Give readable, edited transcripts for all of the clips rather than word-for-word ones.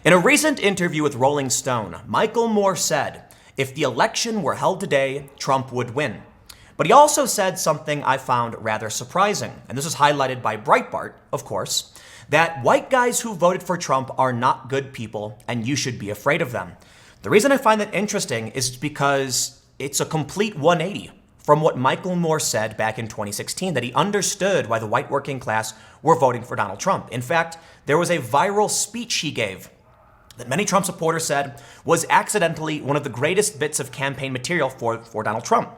In a recent interview with Rolling Stone, Michael Moore said, if the election were held today, Trump would win. But he also said something I found rather surprising, and this is highlighted by Breitbart, of course, that white guys who voted for Trump are not good people and you should be afraid of them. The reason I find that interesting is because it's a complete 180 from what Michael Moore said back in 2016, that he understood why the white working class were voting for Donald Trump. In fact, there was a viral speech he gave that many Trump supporters said was accidentally one of the greatest bits of campaign material for Donald Trump.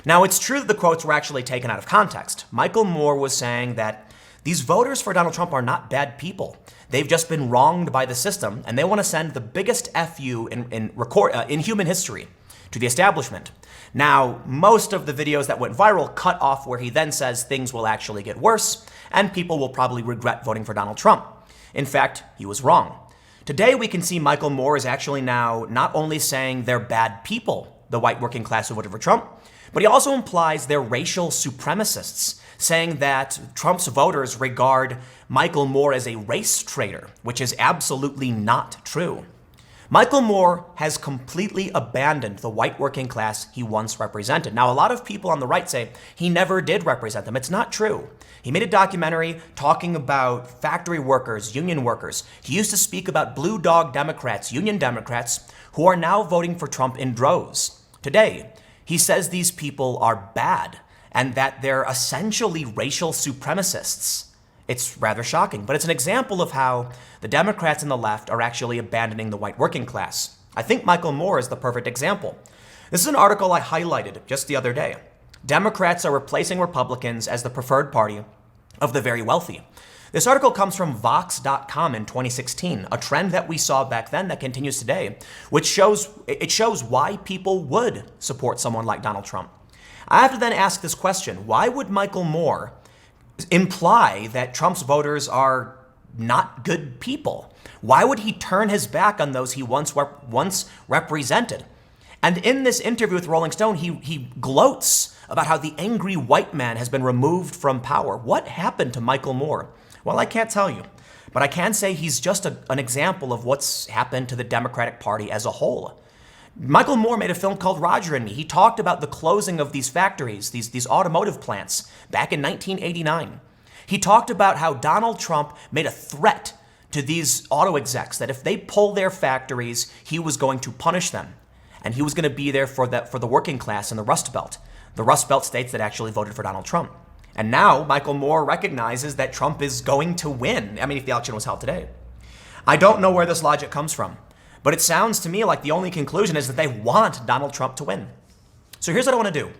Now, it's true that the quotes were actually taken out of context. Michael Moore was saying that these voters for Donald Trump are not bad people. They've just been wronged by the system, and they want to send the biggest FU in human history to the establishment. Now, most of the videos that went viral cut off where he then says things will actually get worse, and people will probably regret voting for Donald Trump. In fact, he was wrong. Today, we can see Michael Moore is actually now not only saying they're bad people, the white working class who voted for Trump, but he also implies they're racial supremacists, saying that Trump's voters regard Michael Moore as a race traitor, which is absolutely not true. Michael Moore has completely abandoned the white working class he once represented. Now, a lot of people on the right say he never did represent them. It's not true. He made a documentary talking about factory workers, union workers. He used to speak about blue dog Democrats, union Democrats, who are now voting for Trump in droves. Today, he says these people are bad and that they're essentially racial supremacists. It's rather shocking, but it's an example of how the Democrats and the left are actually abandoning the white working class. I think Michael Moore is the perfect example. This is an article I highlighted just the other day. Democrats are replacing Republicans as the preferred party of the very wealthy. This article comes from Vox.com in 2016, a trend that we saw back then that continues today, which shows why people would support someone like Donald Trump. I have to then ask this question: why would Michael Moore imply that Trump's voters are not good people? Why would he turn his back on those he once represented? And in this interview with Rolling Stone, he gloats about how the angry white man has been removed from power. What happened to Michael Moore? Well, I can't tell you, but I can say he's just an example of what's happened to the Democratic Party as a whole. Michael Moore made a film called Roger and Me. He talked about the closing of these factories, these automotive plants, back in 1989. He talked about how Donald Trump made a threat to these auto execs that if they pull their factories, he was going to punish them. And he was going to be there for the working class in the Rust Belt states that actually voted for Donald Trump. And now Michael Moore recognizes that Trump is going to win. I mean, if the election was held today. I don't know where this logic comes from, but it sounds to me like the only conclusion is that they want Donald Trump to win. So here's what I want to do.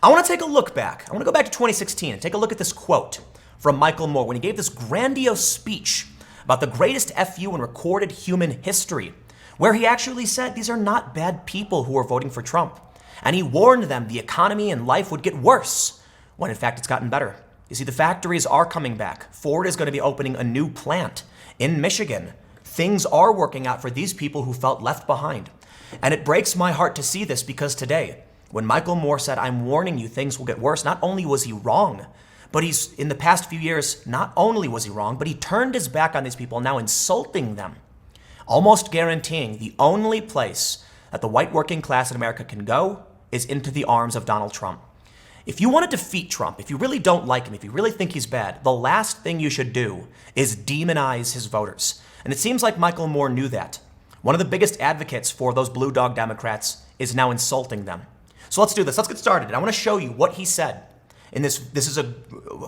I want to take a look back. I want to go back to 2016 and take a look at this quote from Michael Moore when he gave this grandiose speech about the greatest FU in recorded human history, where he actually said these are not bad people who are voting for Trump. And he warned them the economy and life would get worse, when in fact it's gotten better. You see, the factories are coming back. Ford is going to be opening a new plant in Michigan. Things are working out for these people who felt left behind. And it breaks my heart to see this because today, when Michael Moore said, I'm warning you, things will get worse, not only was he wrong, but in the past few years, not only was he wrong, but he turned his back on these people, now insulting them, almost guaranteeing the only place that the white working class in America can go is into the arms of Donald Trump. If you want to defeat Trump, if you really don't like him, if you really think he's bad, the last thing you should do is demonize his voters. And it seems like Michael Moore knew that. One of the biggest advocates for those blue dog Democrats is now insulting them. So let's do this. Let's get started. And I want to show you what he said in this. This is a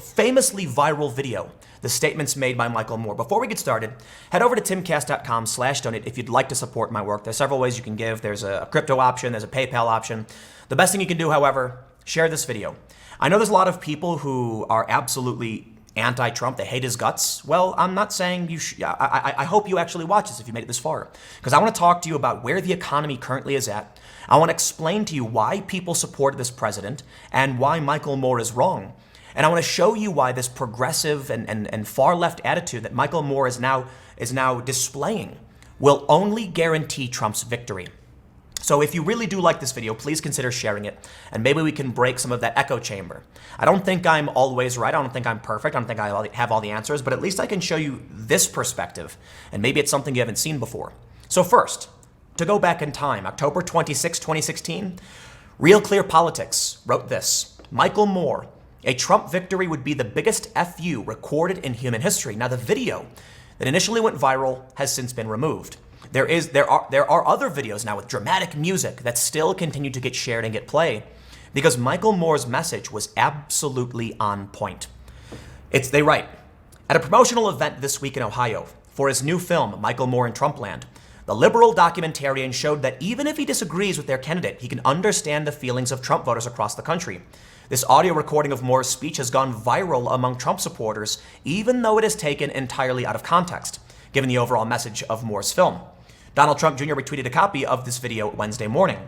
famously viral video, the statements made by Michael Moore. Before we get started, head over to timcast.com/donate if you'd like to support my work. There's several ways you can give. There's a crypto option. There's a PayPal option. The best thing you can do, however, share this video. I know there's a lot of people who are absolutely anti-Trump. They hate his guts. Well, I'm not saying you should. I hope you actually watch this if you made it this far, because I want to talk to you about where the economy currently is at. I want to explain to you why people supported this president and why Michael Moore is wrong. And I want to show you why this progressive and far left attitude that Michael Moore is now displaying will only guarantee Trump's victory. So if you really do like this video, please consider sharing it, and maybe we can break some of that echo chamber. I don't think I'm always right. I don't think I'm perfect. I don't think I have all the answers, but at least I can show you this perspective, and maybe it's something you haven't seen before. So first, to go back in time, October 26, 2016, Real Clear Politics wrote this: Michael Moore, a Trump victory would be the biggest FU recorded in human history. Now, the video that initially went viral has since been removed. There are other videos now with dramatic music that still continue to get shared and get play because Michael Moore's message was absolutely on point. They write, at a promotional event this week in Ohio for his new film, Michael Moore in Trumpland, the liberal documentarian showed that even if he disagrees with their candidate, he can understand the feelings of Trump voters across the country. This audio recording of Moore's speech has gone viral among Trump supporters, even though it is taken entirely out of context, given the overall message of Moore's film. Donald Trump Jr. retweeted a copy of this video Wednesday morning.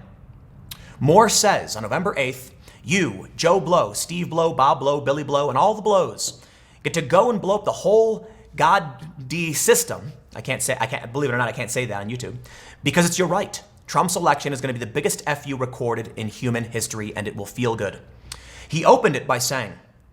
Moore says on November 8th, you, Joe Blow, Steve Blow, Bob Blow, Billy Blow, and all the Blows get to go and blow up the whole God-D system. Believe it or not, I can't say that on YouTube, because it's your right. Trump's election is going to be the biggest FU recorded in human history, and it will feel good. He opened it by saying,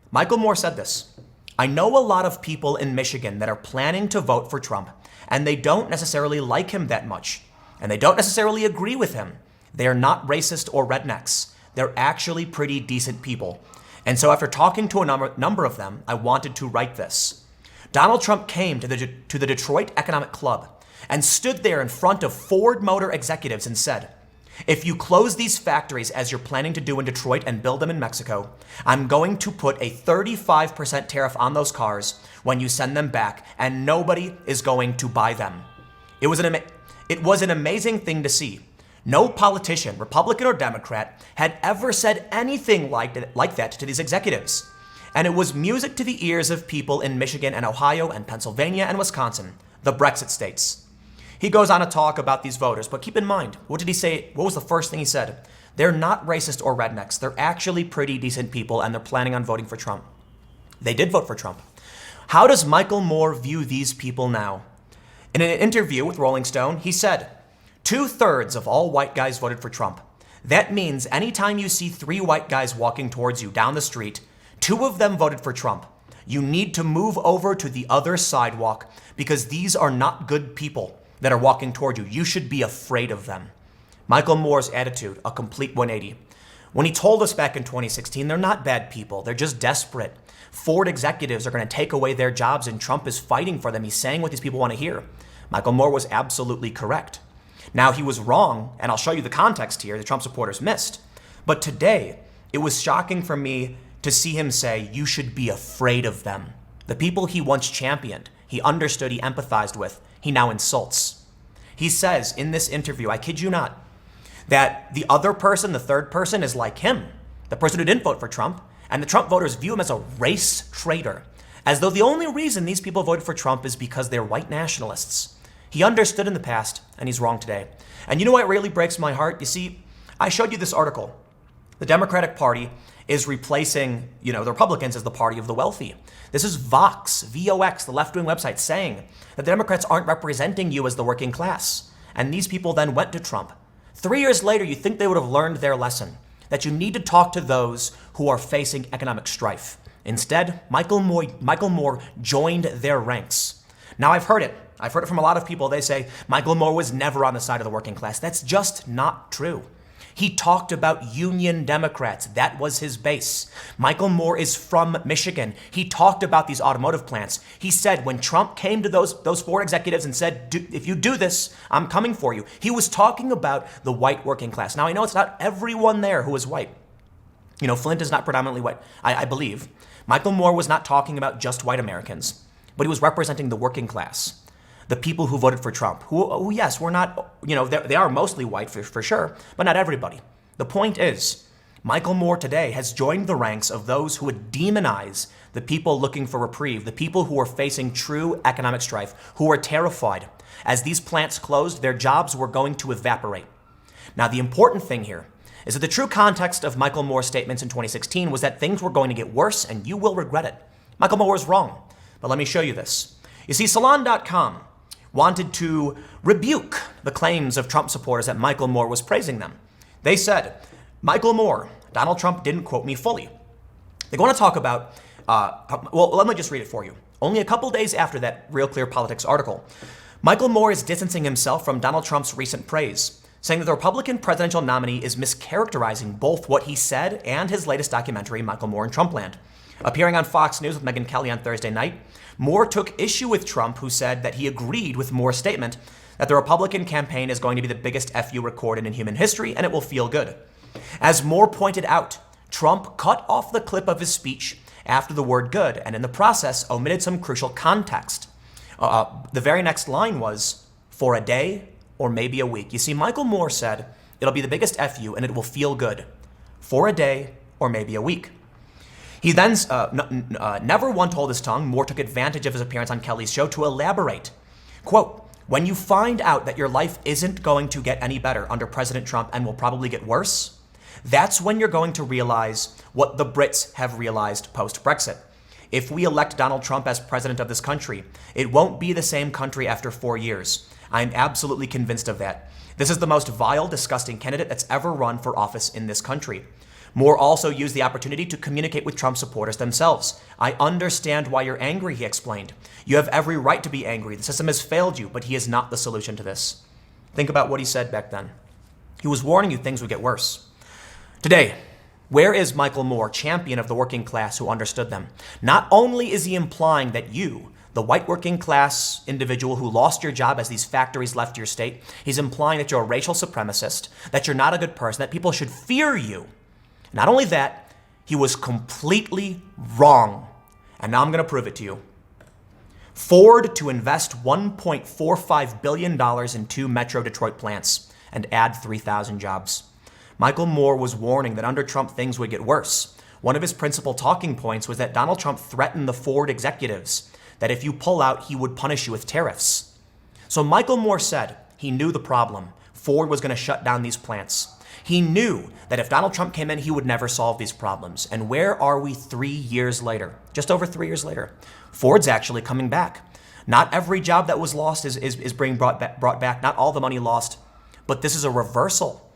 Michael Moore said this, I know a lot of people in Michigan that are planning to vote for Trump, and they don't necessarily like him that much, and they don't necessarily agree with him. They are not racist or rednecks. They're actually pretty decent people. And so after talking to a number of them, I wanted to write this. Donald Trump came to the Detroit Economic Club and stood there in front of Ford Motor executives and said, if you close these factories as you're planning to do in Detroit and build them in Mexico, I'm going to put a 35% tariff on those cars when you send them back, and nobody is going to buy them. It was an amazing thing to see. No politician, Republican or Democrat, had ever said anything like that to these executives. And it was music to the ears of people in Michigan and Ohio and Pennsylvania and Wisconsin, the Brexit states. He goes on to talk about these voters, but keep in mind, what did he say? What was the first thing he said? They're not racist or rednecks. They're actually pretty decent people, and they're planning on voting for Trump. They did vote for Trump. How does Michael Moore view these people now? In an interview with Rolling Stone, he said, 2/3 of all white guys voted for Trump. That means anytime you see 3 white guys walking towards you down the street, 2 of them voted for Trump. You need to move over to the other sidewalk because these are not good people that are walking toward you. You should be afraid of them. Michael Moore's attitude, a complete 180. When he told us back in 2016, they're not bad people. They're just desperate. Ford executives are going to take away their jobs and Trump is fighting for them. He's saying what these people want to hear. Michael Moore was absolutely correct. Now, he was wrong, and I'll show you the context here the Trump supporters missed. But today, it was shocking for me to see him say, you should be afraid of them. The people he once championed, he understood, he empathized with, he now insults. He says in this interview, I kid you not, that the other person, the third person, is like him, the person who didn't vote for Trump, and the Trump voters view him as a race traitor, as though the only reason these people voted for Trump is because they're white nationalists. He understood in the past, and he's wrong today. And you know what really breaks my heart? You see, I showed you this article. The Democratic Party is replacing, the Republicans as the party of the wealthy. This is Vox, V-O-X, the left-wing website, saying that the Democrats aren't representing you as the working class. And these people then went to Trump. 3 years later, you think they would have learned their lesson, that you need to talk to those who are facing economic strife. Instead, Michael Moore joined their ranks. Now, I've heard it from a lot of people. They say Michael Moore was never on the side of the working class. That's just not true. He talked about union Democrats. That was his base. Michael Moore is from Michigan. He talked about these automotive plants. He said when Trump came to those Ford executives and said, if you do this, I'm coming for you. He was talking about the white working class. Now, I know it's not everyone there who is white. Flint is not predominantly white, I believe. Michael Moore was not talking about just white Americans, but he was representing the working class. The people who voted for Trump, who yes, we're not, they are mostly white for sure, but not everybody. The point is, Michael Moore today has joined the ranks of those who would demonize the people looking for reprieve, the people who are facing true economic strife, who are terrified. As these plants closed, their jobs were going to evaporate. Now, the important thing here is that the true context of Michael Moore's statements in 2016 was that things were going to get worse and you will regret it. Michael Moore was wrong, but let me show you this. You see, Salon.com wanted to rebuke the claims of Trump supporters that Michael Moore was praising them. They said, Michael Moore, Donald Trump didn't quote me fully. They want to talk about, well, let me just read it for you. Only a couple days after that Real Clear Politics article, Michael Moore is distancing himself from Donald Trump's recent praise, saying that the Republican presidential nominee is mischaracterizing both what he said and his latest documentary, Michael Moore in Trumpland. Appearing on Fox News with Megyn Kelly on Thursday night, Moore took issue with Trump, who said that he agreed with Moore's statement that the Republican campaign is going to be the biggest FU recorded in human history and it will feel good. As Moore pointed out, Trump cut off the clip of his speech after the word good and in the process omitted some crucial context. The very next line was, for a day or maybe a week. You see, Michael Moore said, it'll be the biggest FU and it will feel good. For a day or maybe a week. He then never one told his tongue. Moore took advantage of his appearance on Kelly's show to elaborate. Quote, when you find out that your life isn't going to get any better under President Trump and will probably get worse, that's when you're going to realize what the Brits have realized post-Brexit. If we elect Donald Trump as president of this country, it won't be the same country after 4 years. I'm absolutely convinced of that. This is the most vile, disgusting candidate that's ever run for office in this country. Moore also used the opportunity to communicate with Trump supporters themselves. I understand why you're angry, he explained. You have every right to be angry. The system has failed you, but he is not the solution to this. Think about what he said back then. He was warning you things would get worse. Today, where is Michael Moore, champion of the working class who understood them? Not only is he implying that you, the white working class individual who lost your job as these factories left your state, he's implying that you're a racial supremacist, that you're not a good person, that people should fear you. Not only that, he was completely wrong. And now I'm going to prove it to you. Ford to invest $1.45 billion in 2 Metro Detroit plants and add 3,000 jobs. Michael Moore was warning that under Trump things would get worse. One of his principal talking points was that Donald Trump threatened the Ford executives that if you pull out, he would punish you with tariffs. So Michael Moore said he knew the problem. Ford was going to shut down these plants. He knew that if Donald Trump came in, he would never solve these problems. And where are we 3 years later? Just over 3 years later. Ford's actually coming back. Not every job that was lost is being brought back. Not all the money lost. But this is a reversal.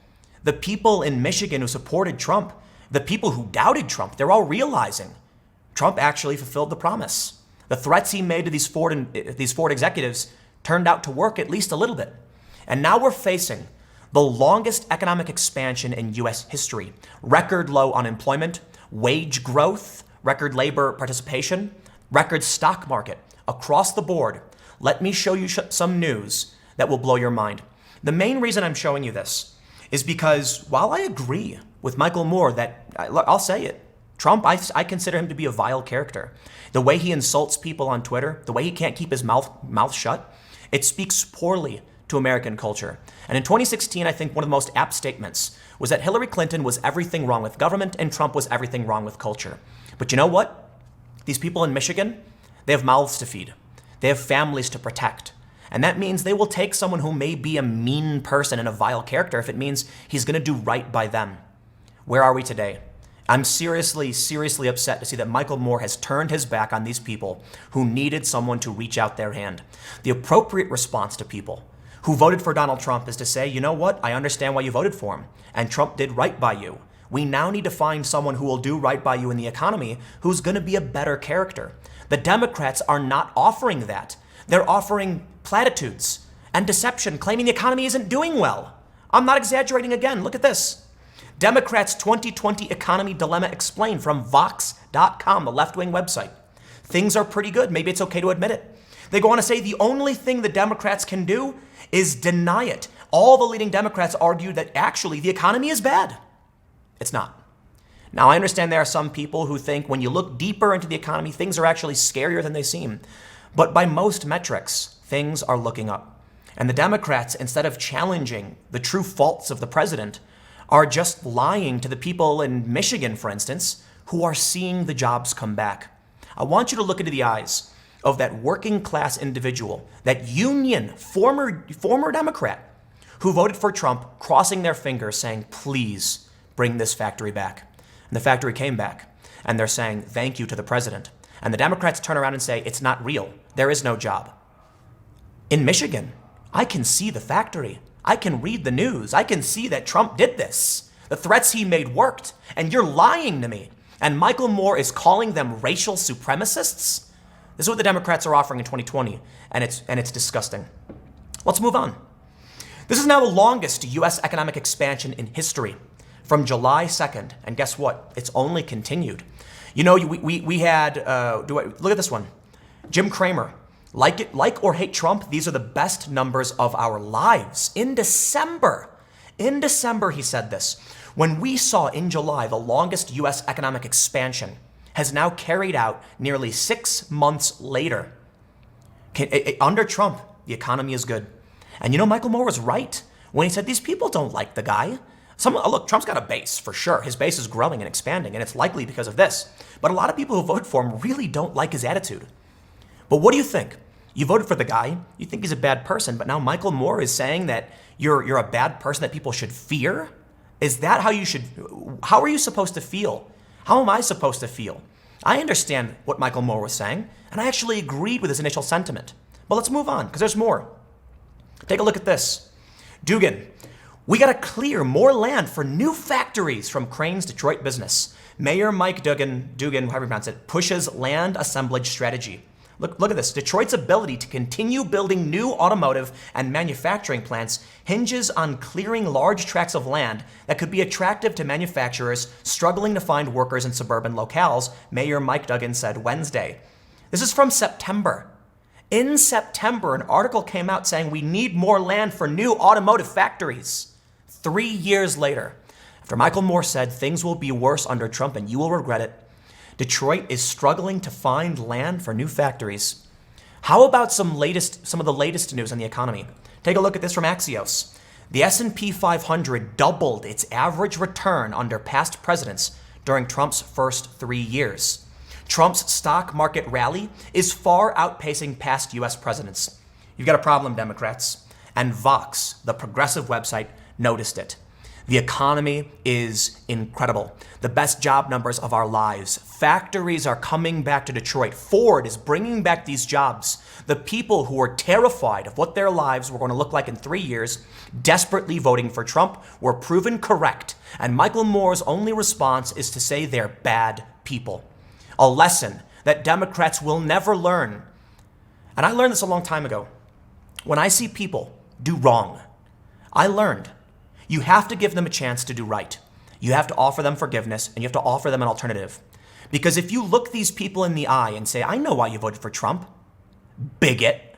The people in Michigan who supported Trump, the people who doubted Trump, they're all realizing Trump actually fulfilled the promise. The threats he made to these Ford executives turned out to work at least a little bit. And now we're facing the longest economic expansion in U.S. history. Record low unemployment, wage growth, record labor participation, record stock market across the board. Let me show you some news that will blow your mind. The main reason I'm showing you this is because while I agree with Michael Moore that, I'll say it, Trump, I consider him to be a vile character. The way he insults people on Twitter, the way he can't keep his mouth shut, it speaks poorly to American culture. And in 2016, I think one of the most apt statements was that Hillary Clinton was everything wrong with government and Trump was everything wrong with culture. But you know what? These people in Michigan, they have mouths to feed. They have families to protect. And that means they will take someone who may be a mean person and a vile character if it means he's going to do right by them. Where are we today? I'm seriously upset to see that Michael Moore has turned his back on these people who needed someone to reach out their hand. The appropriate response to people who voted for Donald Trump is to say, you know what? I understand why you voted for him. And Trump did right by you. We now need to find someone who will do right by you in the economy who's going to be a better character. The Democrats are not offering that. They're offering platitudes and deception, claiming the economy isn't doing well. I'm not exaggerating again. Look at this. Democrats' 2020 Economy Dilemma Explained from Vox.com, the left-wing website. Things are pretty good. Maybe it's okay to admit it. They go on to say the only thing the Democrats can do is deny it. All the leading Democrats argue that actually the economy is bad. It's not. Now, I understand there are some people who think when you look deeper into the economy, things are actually scarier than they seem. But by most metrics, things are looking up. And the Democrats, instead of challenging the true faults of the president, are just lying to the people in Michigan, for instance, who are seeing the jobs come back. I want you to look into the eyes of that working class individual, that union, former Democrat, who voted for Trump, crossing their fingers saying, please bring this factory back. And the factory came back, and they're saying thank you to the president. And the Democrats turn around and say, it's not real. There is no job. In Michigan, I can see the factory. I can read the news. I can see that Trump did this. The threats he made worked, and you're lying to me. And Michael Moore is calling them racial supremacists? This is what the Democrats are offering in 2020, and it's disgusting. Let's move on. This is now the longest U.S. economic expansion in history, from July 2nd, and guess what? It's only continued. You know, we had, look at this one. Jim Cramer, like or hate Trump, these are the best numbers of our lives. In December, he said this. When we saw in July the longest U.S. economic expansion has now carried out nearly 6 months later. Under Trump, the economy is good. And you know, Michael Moore was right when he said these people don't like the guy. Look, Trump's got a base for sure. His base is growing and expanding, and it's likely because of this. But a lot of people who voted for him really don't like his attitude. But what do you think? You voted for the guy, you think he's a bad person, but now Michael Moore is saying that you're a bad person that people should fear? Is that how are you supposed to feel? How am I supposed to feel? I understand what Michael Moore was saying, and I actually agreed with his initial sentiment. But let's move on, because there's more. Take a look at this. Dugan, we got to clear more land for new factories from Crane's Detroit business. Mayor Mike Dugan, however you pronounce it, pushes land assemblage strategy. Look at this. Detroit's ability to continue building new automotive and manufacturing plants hinges on clearing large tracts of land that could be attractive to manufacturers struggling to find workers in suburban locales, Mayor Mike Duggan said Wednesday. This is from September. In September, an article came out saying we need more land for new automotive factories. 3 years later, after Michael Moore said things will be worse under Trump and you will regret it, Detroit is struggling to find land for new factories. How about some of the latest news on the economy? Take a look at this from Axios. The S&P 500 doubled its average return under past presidents during Trump's first 3 years. Trump's stock market rally is far outpacing past U.S. presidents. You've got a problem, Democrats. And Vox, the progressive website, noticed it. The economy is incredible. The best job numbers of our lives. Factories are coming back to Detroit. Ford is bringing back these jobs. The people who were terrified of what their lives were going to look like in 3 years, desperately voting for Trump, were proven correct. And Michael Moore's only response is to say they're bad people. A lesson that Democrats will never learn. And I learned this a long time ago. When I see people do wrong, I learned you have to give them a chance to do right. You have to offer them forgiveness, and you have to offer them an alternative. Because if you look these people in the eye and say, I know why you voted for Trump, bigot,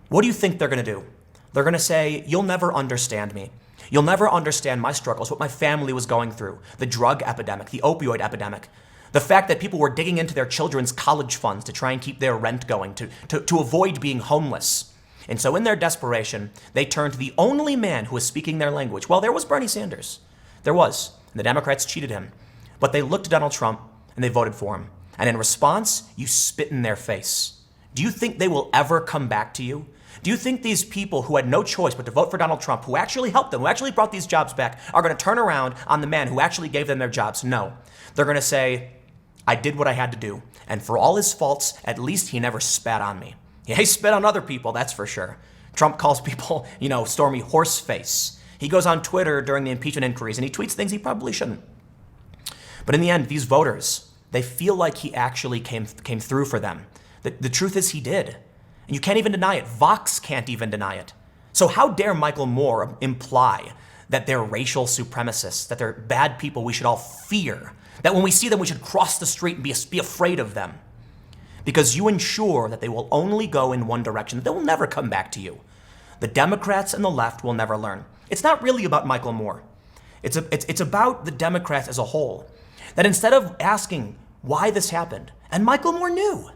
what do you think they're going to do? They're going to say, you'll never understand me. You'll never understand my struggles, what my family was going through, the drug epidemic, the opioid epidemic, the fact that people were digging into their children's college funds to try and keep their rent going, to avoid being homeless. And so in their desperation, they turned to the only man who was speaking their language. Well, there was Bernie Sanders. There was. And the Democrats cheated him. But they looked at Donald Trump and they voted for him. And in response, you spit in their face. Do you think they will ever come back to you? Do you think these people who had no choice but to vote for Donald Trump, who actually helped them, who actually brought these jobs back, are going to turn around on the man who actually gave them their jobs? No. They're going to say, I did what I had to do. And for all his faults, at least he never spat on me. Yeah, he spit on other people, that's for sure. Trump calls people, Stormy horseface. He goes on Twitter during the impeachment inquiries and he tweets things he probably shouldn't. But in the end, these voters, they feel like he actually came through for them. The truth is he did. And you can't even deny it. Vox can't even deny it. So how dare Michael Moore imply that they're racial supremacists, that they're bad people we should all fear, that when we see them we should cross the street and be afraid of them? Because you ensure that they will only go in one direction. They will never come back to you. The Democrats and the left will never learn. It's not really about Michael Moore. It's about the Democrats as a whole. That instead of asking why this happened, and Michael Moore knew,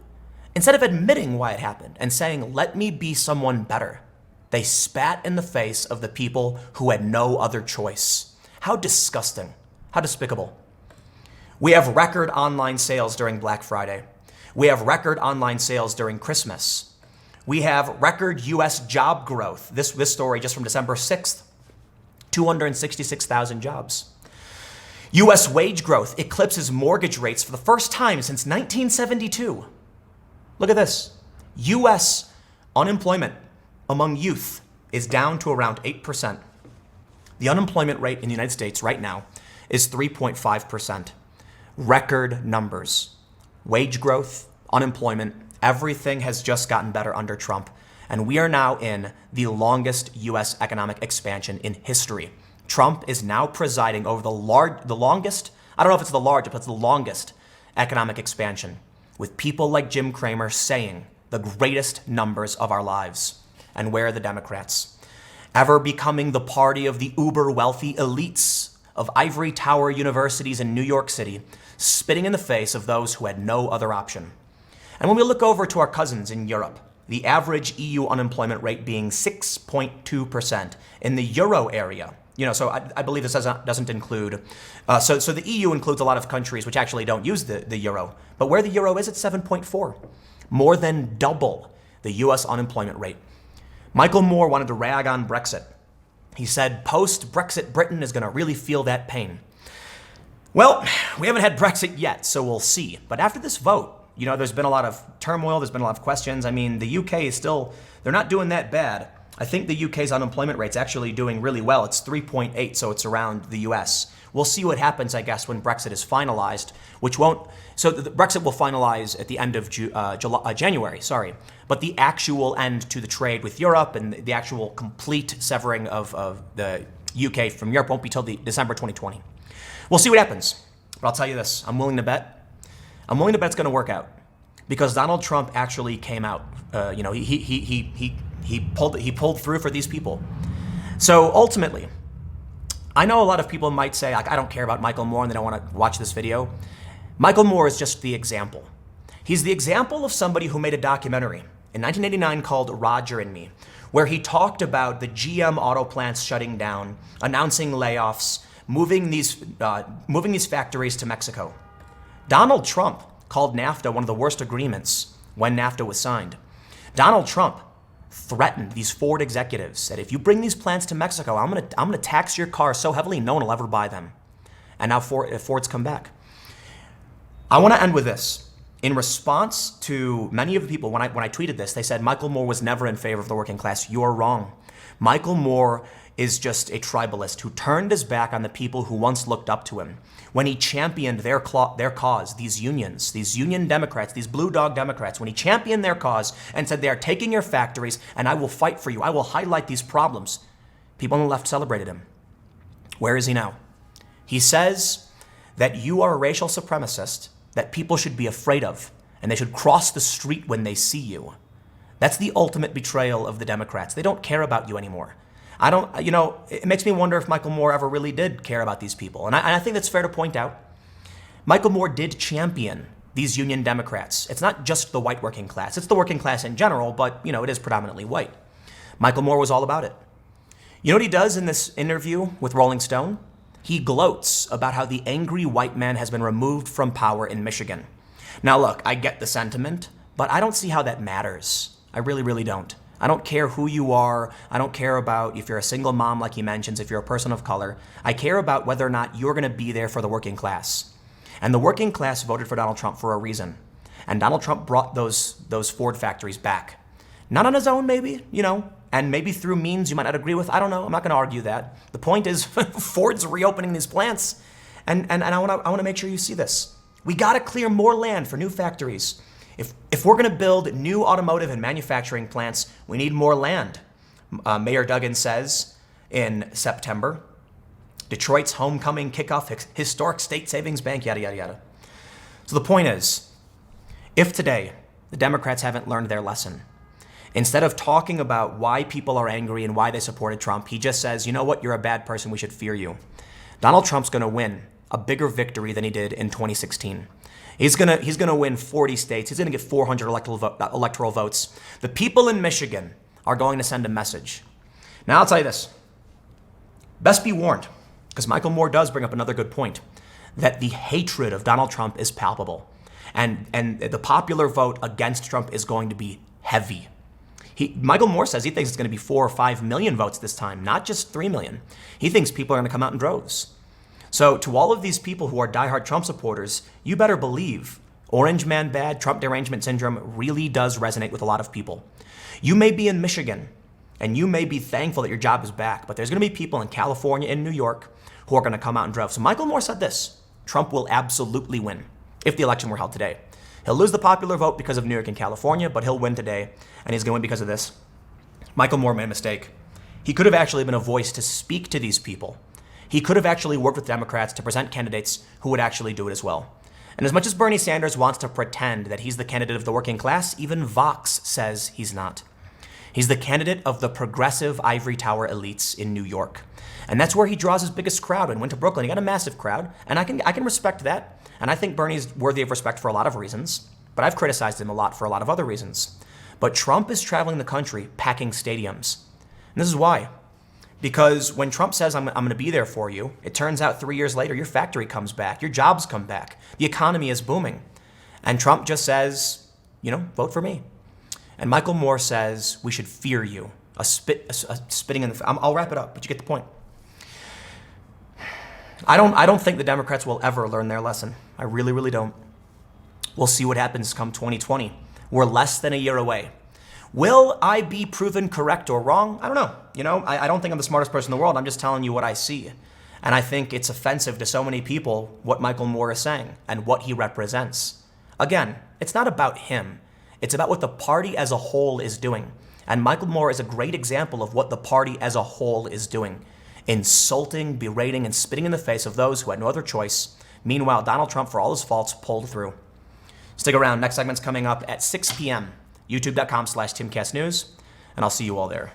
instead of admitting why it happened and saying, let me be someone better, they spat in the face of the people who had no other choice. How disgusting. How despicable. We have record online sales during Black Friday. We have record online sales during Christmas. We have record U.S. job growth. This story just from December 6th, 266,000 jobs. U.S. wage growth eclipses mortgage rates for the first time since 1972. Look at this. U.S. unemployment among youth is down to around 8%. The unemployment rate in the United States right now is 3.5%. Record numbers. Wage growth, unemployment, everything has just gotten better under Trump. And we are now in the longest U.S. economic expansion in history. Trump is now presiding over the longest, I don't know if it's the largest, but it's the longest economic expansion, with people like Jim Cramer saying the greatest numbers of our lives. And where are the Democrats? Ever becoming the party of the uber-wealthy elites of ivory tower universities in New York City, spitting in the face of those who had no other option. And when we look over to our cousins in Europe, the average EU unemployment rate being 6.2% in the euro area. So I believe this doesn't include, so the EU includes a lot of countries which actually don't use the euro. But where the euro is, it's 7.4, more than double the US unemployment rate. Michael Moore wanted to rag on Brexit. He said post-Brexit Britain is going to really feel that pain. Well, we haven't had Brexit yet, so we'll see. But after this vote, there's been a lot of turmoil, there's been a lot of questions. I mean, the UK is still, they're not doing that bad. I think the UK's unemployment rate's actually doing really well. It's 3.8, so it's around the US. We'll see what happens, I guess, when Brexit is finalized, so the Brexit will finalize at the end of January, But the actual end to the trade with Europe and the actual complete severing of the UK from Europe won't be till December 2020. We'll see what happens. But I'll tell you this, I'm willing to bet it's going to work out, because Donald Trump actually came out. He pulled through for these people. So ultimately, I know a lot of people might say, I don't care about Michael Moore and they don't want to watch this video. Michael Moore is just the example. He's the example of somebody who made a documentary in 1989 called Roger and Me, where he talked about the GM auto plants shutting down, announcing layoffs, moving these factories to Mexico. Donald Trump called NAFTA one of the worst agreements when NAFTA was signed. Donald Trump threatened these Ford executives that if you bring these plants to Mexico, I'm gonna tax your car so heavily no one will ever buy them. And now Ford's come back. I want to end with this. In response to many of the people, when I tweeted this, they said Michael Moore was never in favor of the working class. You're wrong. Michael Moore is just a tribalist who turned his back on the people who once looked up to him. When he championed their cause, these union Democrats, these blue dog Democrats, when he championed their cause and said they are taking your factories and I will fight for you, I will highlight these problems, people on the left celebrated him. Where is he now? He says that you are a racial supremacist that people should be afraid of and they should cross the street when they see you. That's the ultimate betrayal of the Democrats. They don't care about you anymore. It makes me wonder if Michael Moore ever really did care about these people. And I think that's fair to point out. Michael Moore did champion these union Democrats. It's not just the white working class. It's the working class in general, but, it is predominantly white. Michael Moore was all about it. You know what he does in this interview with Rolling Stone? He gloats about how the angry white man has been removed from power in Michigan. Now, look, I get the sentiment, but I don't see how that matters. I really, really don't. I don't care who you are. I don't care about if you're a single mom, like he mentions, if you're a person of color. I care about whether or not you're going to be there for the working class. And the working class voted for Donald Trump for a reason. And Donald Trump brought those Ford factories back. Not on his own, maybe, and maybe through means you might not agree with. I don't know. I'm not going to argue that. The point is Ford's reopening these plants. And I want to make sure you see this. We got to clear more land for new factories. If we're going to build new automotive and manufacturing plants, we need more land. Mayor Duggan says in September, Detroit's homecoming kickoff, historic state savings bank, yada, yada, yada. So the point is, if today the Democrats haven't learned their lesson, instead of talking about why people are angry and why they supported Trump, he just says, you know what, you're a bad person, we should fear you. Donald Trump's going to win a bigger victory than he did in 2016. He's gonna win 40 states. He's gonna get 400 electoral votes. The people in Michigan are going to send a message. Now I'll tell you this. Best be warned, because Michael Moore does bring up another good point, that the hatred of Donald Trump is palpable. And the popular vote against Trump is going to be heavy. Michael Moore says he thinks it's going to be 4 or 5 million votes this time, not just 3 million. He thinks people are going to come out in droves. So to all of these people who are diehard Trump supporters, you better believe Orange Man Bad, Trump derangement syndrome really does resonate with a lot of people. You may be in Michigan And you may be thankful that your job is back, but there's going to be people in California and New York who are going to come out in droves. So Michael Moore said this: Trump will absolutely win if the election were held today. He'll lose the popular vote because of New York and California, but he'll win today, and he's going to win because of this. Michael Moore made a mistake. He could have actually been a voice to speak to these people. He could have actually worked with Democrats to present candidates who would actually do it as well. And as much as Bernie Sanders wants to pretend that he's the candidate of the working class, even Vox says he's not. He's the candidate of the progressive ivory tower elites in New York. And that's where he draws his biggest crowd. When he went to Brooklyn, he got a massive crowd, and I can respect that. And I think Bernie's worthy of respect for a lot of reasons, but I've criticized him a lot for a lot of other reasons. But Trump is traveling the country, packing stadiums. And this is why. Because when Trump says, I'm going to be there for you, it turns out 3 years later, your factory comes back, your jobs come back, the economy is booming. And Trump just says, vote for me. And Michael Moore says, we should fear you. A spitting in the... I'll wrap it up, but you get the point. I don't think the Democrats will ever learn their lesson. I really, really don't. We'll see what happens come 2020. We're less than a year away. Will I be proven correct or wrong? I don't know. I don't think I'm the smartest person in the world. I'm just telling you what I see. And I think it's offensive to so many people what Michael Moore is saying and what he represents. Again, it's not about him. It's about what the party as a whole is doing. And Michael Moore is a great example of what the party as a whole is doing. Insulting, berating, and spitting in the face of those who had no other choice. Meanwhile, Donald Trump, for all his faults, pulled through. Stick around. Next segment's coming up at 6 p.m. YouTube.com/TimCastNews, and I'll see you all there.